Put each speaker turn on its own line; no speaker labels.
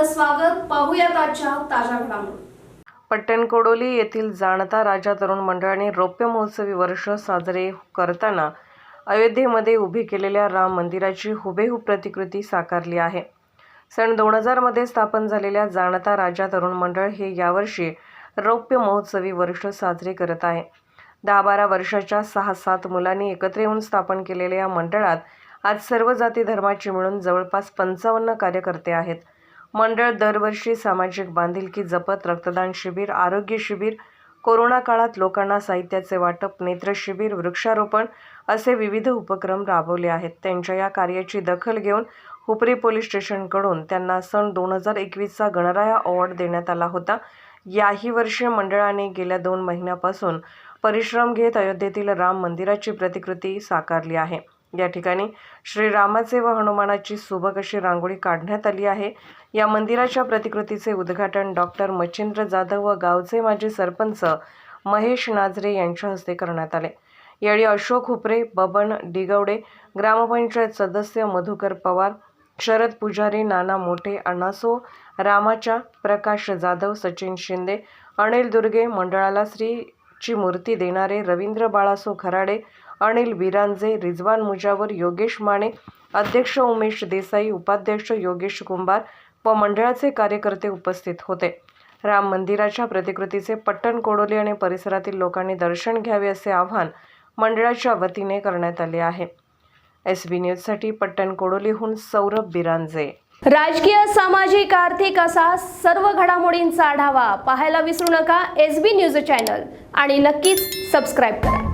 स्वागत. पाहूयात आजच्या ताज्या घडामोडी.
पट्टणकोडोली येथील जाणता राजा तरुण मंडळाने रौप्य महोत्सवी वर्ष साजरे करताना अयोध्येमध्ये उभी केलेल्या राम मंदिराची हुबेहूब प्रतिकृती साकारली आहे. सन 2000 मध्ये स्थापन झालेल्या जाणता राजा तरुण मंडळ हे यावर्षी रौप्य महोत्सवी वर्ष साजरे करत आहे. 10-12 वर्षाच्या 6-7 मुलांनी एकत्र येऊन स्थापन केलेल्या या मंडळात आज सर्व जाती धर्माची मिळून जवळपास 55 कार्यकर्ते आहेत. मंडळ दरवर्षी सामाजिक बांधिलकी जपत रक्तदान शिबिर, आरोग्य शिबिर, कोरोना काळात लोकांना साहित्याचे वाटप, नेत्र शिबिर, वृक्षारोपण असे विविध उपक्रम राबवले आहेत. त्यांच्या या कार्याची दखल घेऊन हुपरी पोलीस स्टेशनकडून त्यांना सन 2021चा गणराया अवॉर्ड देण्यात आला होता. याही वर्षी मंडळाने गेल्या 2 महिन्यापासून परिश्रम घेत अयोध्येतील राम मंदिराची प्रतिकृती साकारली आहे. या ठिकाणी श्रीरामाचे व हनुमानाची सुबक अशी रांगोळी काढण्यात आली आहे. या मंदिराच्या प्रतिकृतीचे उद्घाटन डॉक्टर मच्छिंद्र जाधव व गावचे माजी सरपंच महेश नाझरे यांच्या हस्ते करण्यात आले. यावेळी अशोक हुपरे, बबन डिगवडे, ग्रामपंचायत सदस्य मधुकर पवार, शरद पुजारी, नाना मोठे, अण्णासो रामाच्या, प्रकाश जाधव, सचिन शिंदे, अनिल दुर्गे, मंडळाला श्रीची मूर्ती देणारे रवींद्र बाळासो खराडे, अनिल बिरांजे, रिजवान मुजावर, योगेश माने, अध्यक्ष उमेश देसाई, उपाध्यक्ष योगेश कुंभार व मंडळाचे कार्यकर्ते उपस्थित होते. राम मंदिराच्या प्रतिकृतीचे पट्टणकोडोली आणि परिसरातील लोकांनी दर्शन घ्यावे असे आवाहन मंडळाच्या वतीने करण्यात आले आहे. SB न्यूजसाठी पट्टणकोडोलीहून सौरभ बिरांजे.
राजकीय, सामाजिक, आर्थिक असा सर्व घडामोडींचा आढावा पाहायला विसरू नका SB न्यूज चॅनल आणि नक्कीच सबस्क्राईब करा.